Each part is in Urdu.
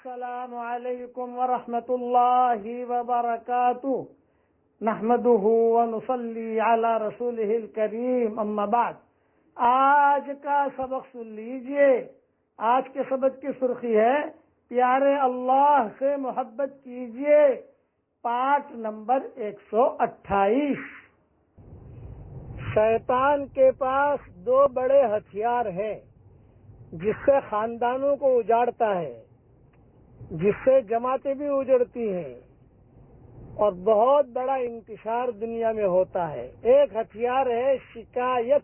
السلام علیکم ورحمۃ اللہ وبرکاتہ نحمدہ ونصلی علی رسولہ الکریم اما بعد۔ آج کا سبق سن لیجئے۔ آج کے سبق کی سرخی ہے پیارے اللہ سے محبت کیجئے، پارٹ نمبر 128۔ شیطان کے پاس دو بڑے ہتھیار ہیں جس سے خاندانوں کو اجاڑتا ہے، جس سے جماعتیں بھی اجڑتی ہیں اور بہت بڑا انتشار دنیا میں ہوتا ہے۔ ایک ہتھیار ہے شکایت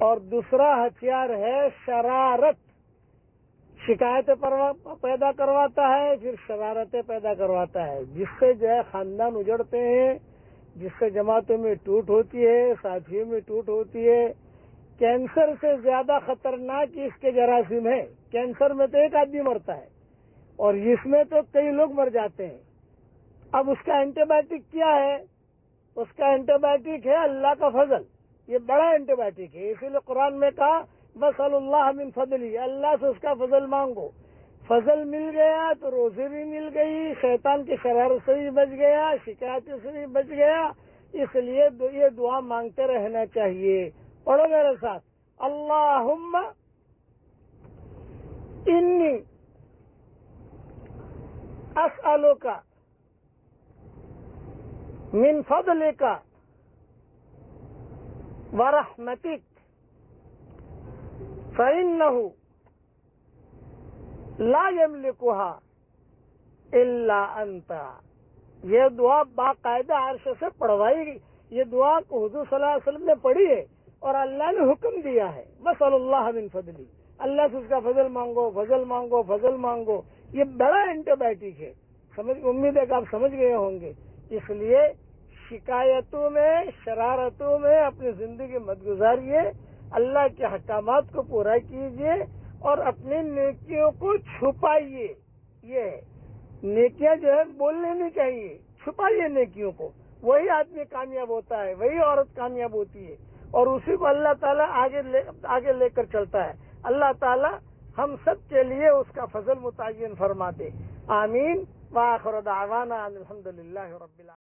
اور دوسرا ہتھیار ہے شرارت۔ شکایتیں پیدا کرواتا ہے، پھر شرارتیں پیدا کرواتا ہے، جس سے جو ہے خاندان اجڑتے ہیں، جس سے جماعتوں میں ٹوٹ ہوتی ہے، ساتھیوں میں ٹوٹ ہوتی ہے۔ کینسر سے زیادہ خطرناک اس کے جراثیم ہے۔ کینسر میں تو ایک آدمی مرتا ہے اور اس میں تو کئی لوگ مر جاتے ہیں۔ اب اس کا اینٹی بایوٹک کیا ہے؟ اس کا اینٹی بایوٹک ہے اللہ کا فضل۔ یہ بڑا اینٹی بایوٹک ہے، اسی لیے قرآن میں کہا بَسَلُ اللَّهَ مِن فَضْلِهِ، اللہ سے اس کا فضل مانگو۔ فضل مل گیا تو روزی بھی مل گئی، شیطان کی شرارت سے بھی بچ گیا، شکایت سے بھی بچ گیا۔ اس لیے یہ دعا مانگتے رہنا چاہیے۔ پڑھو میرے ساتھ، اللہم انی اسألک من فضلک ورحمتک فإنہ لا یملکها الا انت۔ یہ دعا باقاعدہ عرش سے پڑھوائی گئی۔ یہ دعا کو حضور صلی اللہ علیہ وسلم نے پڑھی ہے اور اللہ نے حکم دیا ہے وَصَلُ اللَّهَ مِن فَضْلِهِ، اللہ سے اس کا فضل مانگو، فضل مانگو، فضل مانگو۔ یہ بڑا اینٹی بایوٹک ہے، امید ہے کہ آپ سمجھ گئے ہوں گے۔ اس لیے شکایتوں میں، شرارتوں میں اپنی زندگی مت گزاریے، اللہ کے احکامات کو پورا کیجیے اور اپنی نیکیوں کو چھپائیے۔ یہ نیکیاں جو ہے بولنے نہیں چاہیے، چھپائیے نیکیوں کو، وہی آدمی کامیاب ہوتا ہے، وہی عورت کامیاب ہوتی ہے اور اسی کو اللہ تعالیٰ آگے لے کر چلتا ہے۔ اللہ تعالیٰ ہم سب کے لیے اس کا فضل متعین فرما دے، آمین۔ وآخر دعوانا الحمدللہ رب العالمین۔